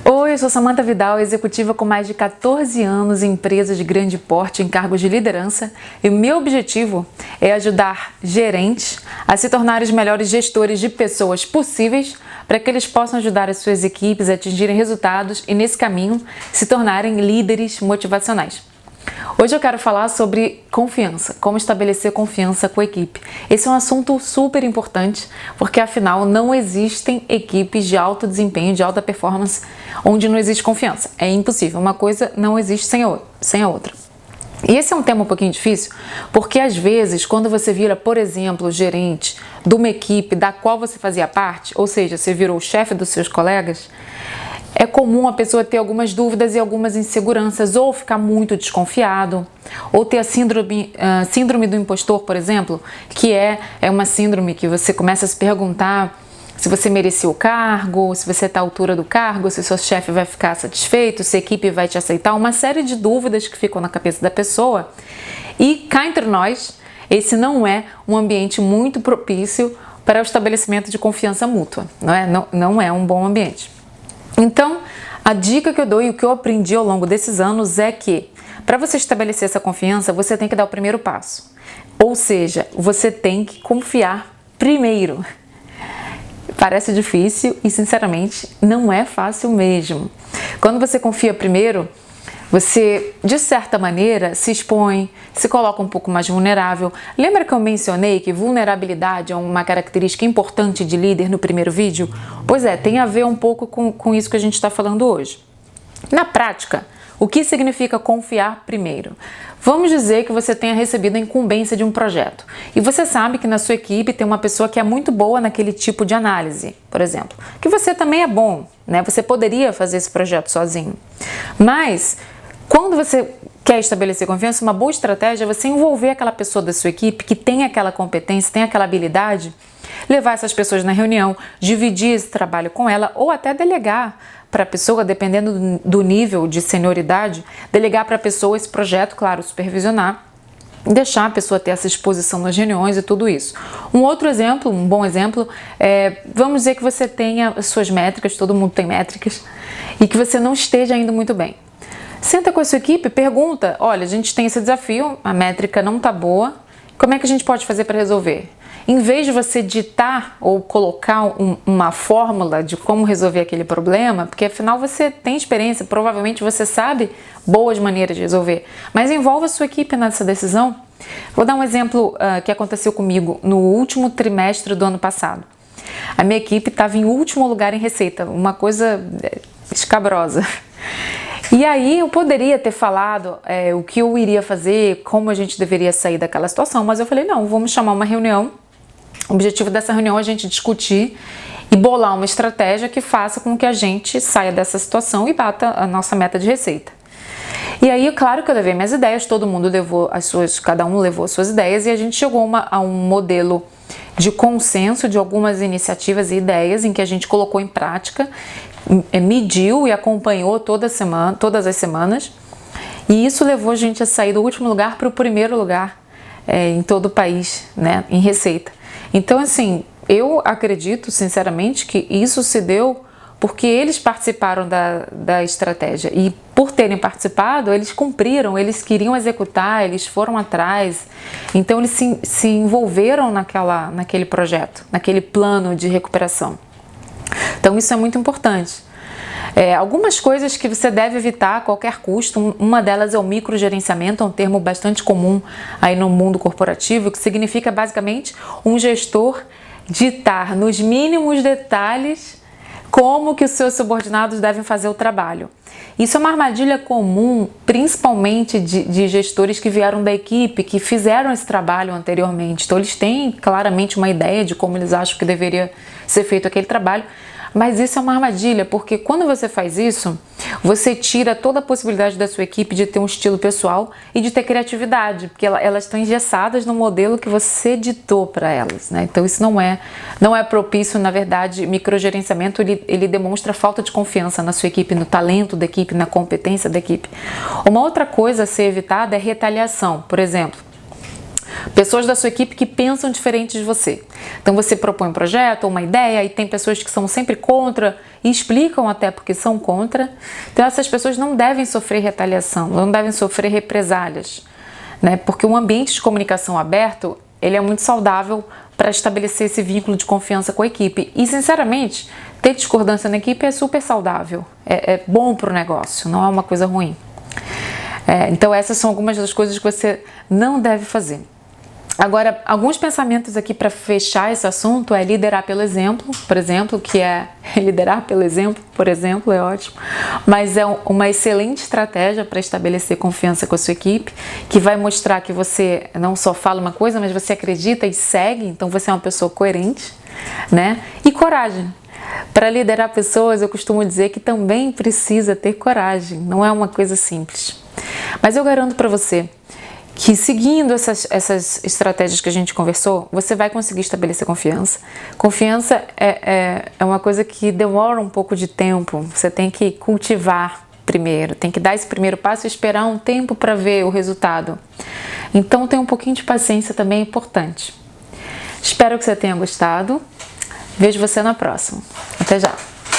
Oi, eu sou Samantha Vidal, executiva com mais de 14 anos em empresas de grande porte em cargos de liderança, e o meu objetivo é ajudar gerentes a se tornarem os melhores gestores de pessoas possíveis para que eles possam ajudar as suas equipes a atingirem resultados e, nesse caminho, se tornarem líderes motivacionais. Hoje eu quero falar sobre confiança, como estabelecer confiança com a equipe. Esse é um assunto super importante, porque afinal não existem equipes de alto desempenho, de alta performance, onde não existe confiança. É impossível, uma coisa não existe sem a outra. E esse é um tema um pouquinho difícil, porque às vezes quando você vira, por exemplo, gerente de uma equipe da qual você fazia parte, ou seja, você virou o chefe dos seus colegas, é comum a pessoa ter algumas dúvidas e algumas inseguranças, ou ficar muito desconfiado, ou ter a síndrome do impostor, por exemplo, que é uma síndrome que você começa a se perguntar se você merecia o cargo, se você está à altura do cargo, se o seu chefe vai ficar satisfeito, se a equipe vai te aceitar, uma série de dúvidas que ficam na cabeça da pessoa. E cá entre nós, esse não é um ambiente muito propício para o estabelecimento de confiança mútua, não é um bom ambiente. Então, a dica que eu dou e o que eu aprendi ao longo desses anos é que, para você estabelecer essa confiança, você tem que dar o primeiro passo. Ou seja, você tem que confiar primeiro. Parece difícil e, sinceramente, não é fácil mesmo. Quando você confia primeiro, você, de certa maneira, se expõe, se coloca um pouco mais vulnerável. Lembra que eu mencionei que vulnerabilidade é uma característica importante de líder no primeiro vídeo? Pois é, tem a ver um pouco com isso que a gente está falando hoje. Na prática, o que significa confiar primeiro? Vamos dizer que você tenha recebido a incumbência de um projeto e você sabe que na sua equipe tem uma pessoa que é muito boa naquele tipo de análise, por exemplo, que você também é bom, né? Você poderia fazer esse projeto sozinho, mas quando você quer estabelecer confiança, uma boa estratégia é você envolver aquela pessoa da sua equipe que tem aquela competência, tem aquela habilidade, levar essas pessoas na reunião, dividir esse trabalho com ela ou até delegar para a pessoa, dependendo do nível de senioridade, delegar para a pessoa esse projeto, claro, supervisionar, deixar a pessoa ter essa exposição nas reuniões e tudo isso. Um outro exemplo, um bom exemplo, vamos dizer que você tenha as suas métricas, todo mundo tem métricas, e que você não esteja indo muito bem. Senta com a sua equipe, pergunta, olha, a gente tem esse desafio, a métrica não está boa, como é que a gente pode fazer para resolver? Em vez de você ditar ou colocar uma fórmula de como resolver aquele problema, porque afinal você tem experiência, provavelmente você sabe boas maneiras de resolver, mas envolva a sua equipe nessa decisão. Vou dar um exemplo que aconteceu comigo no último trimestre do ano passado. A minha equipe estava em último lugar em receita, uma coisa escabrosa. E aí eu poderia ter falado o que eu iria fazer, como a gente deveria sair daquela situação, mas eu falei, não, vamos chamar uma reunião. O objetivo dessa reunião é a gente discutir e bolar uma estratégia que faça com que a gente saia dessa situação e bata a nossa meta de receita. E aí, claro que eu levei minhas ideias, todo mundo levou cada um levou as suas ideias e a gente chegou a um modelo de consenso de algumas iniciativas e ideias em que a gente colocou em prática, mediu e acompanhou todas as semanas, e isso levou a gente a sair do último lugar para o primeiro lugar em todo o país, né, em receita. Então, assim, eu acredito sinceramente que isso se deu porque eles participaram da estratégia e por terem participado, eles cumpriram, eles queriam executar, eles foram atrás, então eles se envolveram naquele projeto, naquele plano de recuperação. Então isso é muito importante. Algumas coisas que você deve evitar a qualquer custo, uma delas é o microgerenciamento, é um termo bastante comum aí no mundo corporativo, que significa basicamente um gestor ditar nos mínimos detalhes como que os seus subordinados devem fazer o trabalho. Isso é uma armadilha comum, principalmente de gestores que vieram da equipe, que fizeram esse trabalho anteriormente. Então eles têm claramente uma ideia de como eles acham que deveria ser feito aquele trabalho, mas isso é uma armadilha, porque quando você faz isso, você tira toda a possibilidade da sua equipe de ter um estilo pessoal e de ter criatividade, porque elas estão engessadas no modelo que você ditou para elas, né? Então isso não é propício, na verdade. Microgerenciamento ele demonstra falta de confiança na sua equipe, no talento da equipe, na competência da equipe. Uma outra coisa a ser evitada é retaliação, por exemplo. Pessoas da sua equipe que pensam diferente de você. Então você propõe um projeto ou uma ideia e tem pessoas que são sempre contra e explicam até porque são contra. Então essas pessoas não devem sofrer retaliação, não devem sofrer represálias, né? Porque um ambiente de comunicação aberto, ele é muito saudável para estabelecer esse vínculo de confiança com a equipe. E sinceramente, ter discordância na equipe é super saudável, é bom para o negócio, não é uma coisa ruim. Então essas são algumas das coisas que você não deve fazer. Agora, alguns pensamentos aqui para fechar esse assunto é liderar pelo exemplo, por exemplo, que é liderar pelo exemplo, por exemplo, é ótimo, mas é uma excelente estratégia para estabelecer confiança com a sua equipe, que vai mostrar que você não só fala uma coisa, mas você acredita e segue, então você é uma pessoa coerente, né? E coragem. Para liderar pessoas, eu costumo dizer que também precisa ter coragem, não é uma coisa simples. Mas eu garanto para você que seguindo essas estratégias que a gente conversou, você vai conseguir estabelecer confiança. Confiança é uma coisa que demora um pouco de tempo, você tem que cultivar primeiro, tem que dar esse primeiro passo e esperar um tempo para ver o resultado. Então ter um pouquinho de paciência também é importante. Espero que você tenha gostado, vejo você na próxima.